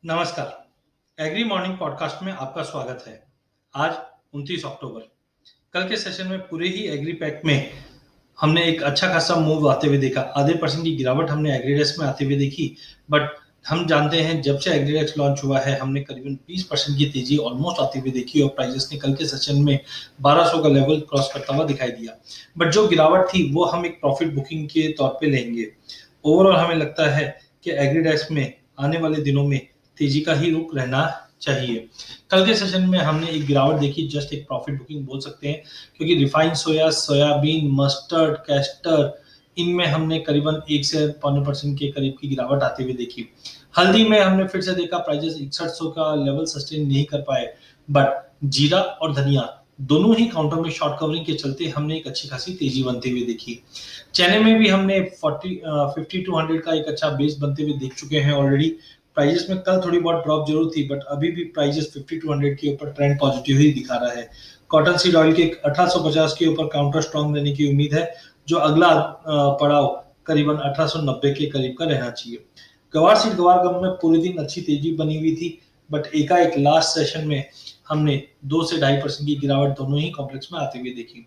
नमस्कार। Agree morning podcast में आपका स्वागत है। आज 29 अक्टूबर। कल के सेशन में पूरे ही एग्री पैक में हमने एक अच्छा खासा मूव आते हुए देखा। आधे % की गिरावट हमने एग्रीडेक्स में आते हुए देखी। बट हम जानते हैं जब से एग्रीडेक्स लॉन्च हुआ है हमने करीबन 20% की तेजी ऑलमोस्ट आती हुई देखी और प्राइजेस ने कल के सेशन में 1200 का लेवल क्रॉस करता हुआ दिखाई दिया। बट जो गिरावट थी वो हम एक प्रॉफिट बुकिंग के तौर पे लेंगे। ओवरऑल हमें लगता है कि एग्रीडेक्स में आने वाले दिनों में तेजी का ही रुख रहना चाहिए। कल के सेशन में हमने एक गिरावट देखी, जस्ट एक प्रॉफिट बुकिंग बोल सकते हैं, क्योंकि रिफाइंड सोया, सोयाबीन, मस्टर्ड, कैस्टर इनमें हमने करीबन 1 से पौने % के करीब की गिरावट आती हुई देखी। हल्दी में हमने फिर से देखा प्राइजेस 6100 का लेवल सस्टेन नहीं कर पाए। बट जीरा और धनिया दोनों ही काउंटर में शॉर्ट कवरिंग के चलते हमने एक अच्छी खासी तेजी बनती हुई देखी। चने में भी हमने 50 टू 100 का एक अच्छा बेस बनते हुए देख चुके हैं ऑलरेडी। प्राइजेस में कल थोड़ी बहुत ड्रॉप जरूर थी, बट अभी भी प्राइजेस 50 टू 100 के ऊपर ट्रेंड पॉजिटिव ही दिखा रहा है। कॉटन सीड ऑयल के 1850 के ऊपर काउंटर स्ट्रॉन्ग रहने की उम्मीद है, जो अगला पड़ाव करीबन 1890 के करीब का रहना चाहिए। गवार सीड गवार गम में पूरे दिन अच्छी तेजी बनी हुई थी, बट एकाएक लास्ट सेशन में हमने 2 से 2.5% की गिरावट दोनों ही कॉम्प्लेक्स में आते हुए देखी।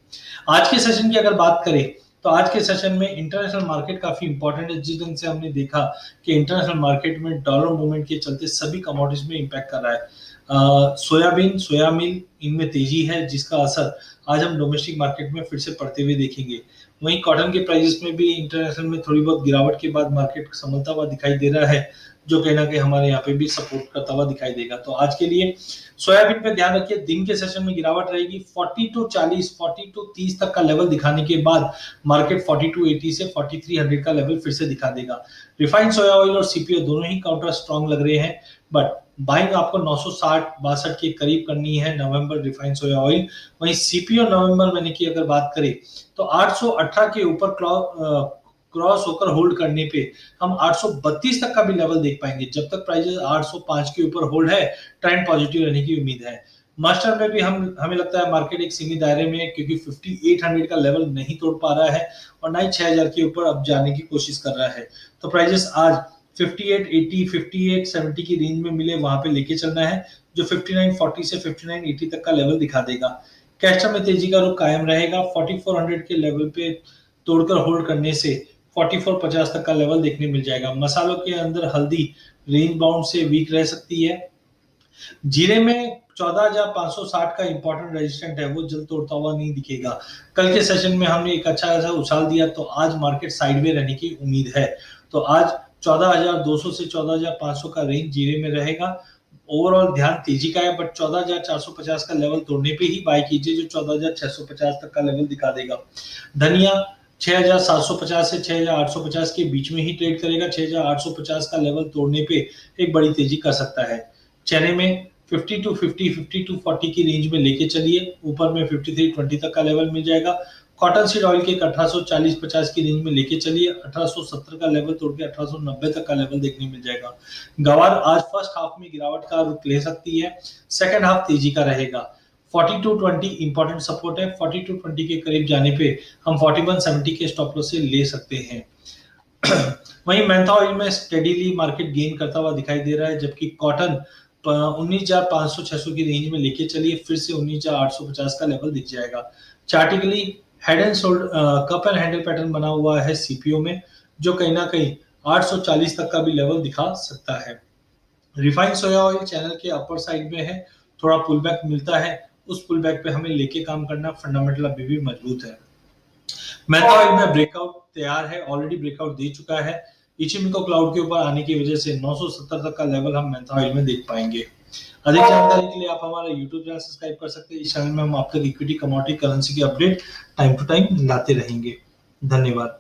आज के सेशन की अगर बात करें तो आज के सेशन में इंटरनेशनल मार्केट काफी इंपॉर्टेंट है। जिस दिन से हमने देखा कि इंटरनेशनल मार्केट में डॉलर मूवमेंट के चलते सभी कमोडिटीज में इंपैक्ट कर रहा है। सोयाबीन, सोया मिल इनमें तेजी है, जिसका असर आज हम डोमेस्टिक मार्केट में फिर से पड़ते हुए देखेंगे। वहीं कॉटन के प्राइसेस में भी इंटरनेशनल में थोड़ी बहुत गिरावट के बाद मार्केट संभलता हुआ दिखाई दे रहा है, जो कहीं ना कहीं हमारे यहाँ पे भी सपोर्ट करता हुआ दिखाई देगा। तो आज के लिए सोयाबीन पे ध्यान रखिए, दिन के सेशन में गिरावट रहेगी। 40 टू 40, 40 टू 30 तक का लेवल दिखाने के बाद मार्केट 40 टू 80 से 4300 का लेवल फिर से दिखा देगा। रिफाइंड सोया ऑयल और सीपीओ दोनों ही काउंटर स्ट्रॉन्ग लग रहे हैं, बट बाइंग आपको 960-62 के करीब करनी है नवंबर रिफाइंड सोया ऑयल। वहीं सीपीओ नवंबर महीने की अगर बात करें तो 818 के ऊपर क्रॉस होकर होल्ड करने पे हम 832 तक का भी लेवल देख पाएंगे। जब तक प्राइजेस 805 के ऊपर होल्ड है, ट्रेंड पॉजिटिव रहने की उम्मीद है। मास्टर में भी हमें लगता है मार्केट एक सीमित दायरे में है, क्योंकि 5800 का लेवल नहीं तोड़ पा रहा है और ना ही 6000 के ऊपर अब जाने की कोशिश कर रहा है। तो प्राइजेस आज 5880, 5870 की रेंज में मिले वहां पे लेके चलना है, जो 5940 से 5980 तक का लेवल दिखा देगा। कैस्टर में तेजी का रुख कायम रहेगा। 4400 के लेवल पे तोड़कर होल्ड करने से 4450 तक का लेवल देखने मिल जाएगा। मसालों के अंदर हल्दी रेंज बाउंड से वीक रह सकती है। जीरे में 14,560 का इंपॉर्टेंट रेजिस्टेंट है, वो जल्द तोड़ता हुआ नहीं दिखेगा। कल के सेशन में हमने एक अच्छा ऐसा उछाल दिया, तो आज मार्केट साइड में रहने की उम्मीद है। तो आज 14,200 से 14,500 का रेंज जीरे में रहेगा। ओवरऑल ध्यान तेजी का है, बट 14,450 का लेवल तोड़ने पे ही बाय कीजिए, जो 14,650 तक का लेवल दिखा देगा। धनिया 6,750 से 6,850 के बीच में ही ट्रेड करेगा। 6,850 का लेवल तोड़ने पे एक बड़ी तेजी कर सकता है। चने में 50 टू 50, 50 टू 40 की रेंज में लेके चलिए, ऊपर में 5320 तक का लेवल मिल जाएगा। कॉटन सीड ऑयल के 1840-50 की रेंज में लेके चलिए, 1870 का लेवल तोड़ के 1890 तक का लेवल देखने मिल जाएगा। गवार आज फर्स्ट हाफ में गिरावट का रुख ले सकती है, सेकंड हाफ तेजी का रहेगा। 40 टू 20 इंपॉर्टेंट सपोर्ट है। 40 टू 20 के करीब जाने पे हम 4170 के स्टॉप लॉस से ले सकते हैं। वहीं मेंथा ऑयल में स्टेडीली मार्केट गेन करता हुआ दिखाई दे रहा है, जबकि कॉटन 19,500-600 की रेंज में लेके चलिए, फिर से 19,850 का लेवल दिख जाएगा। Chartically head and shoulder cup and handle pattern बना हुआ है सीपीओ में, जो कहीं ना कहीं 840 तक का भी लेवल दिखा सकता है। रिफाइंड सोया ऑयल चैनल के अपर साइड में है, थोड़ा पुल बैक मिलता है, उस पुल बैक पे हमें लेके काम करना। फंडामेंटल अभी भी मजबूत है। मेंथा ऑयल में ब्रेकआउट तैयार है, ऑलरेडी ब्रेकआउट दे चुका है। इचिमिको क्लाउड के ऊपर आने की वजह से 970 तक का लेवल हम मेंथा ऑयल में देख पाएंगे। अधिक जानकारी के लिए आप हमारा यूट्यूब चैनल सब्सक्राइब कर सकते हैं। इस चैनल में हम आप तक इक्विटी, कमोडिटी, करेंसी के अपडेट टाइम टू टाइम लाते रहेंगे। धन्यवाद।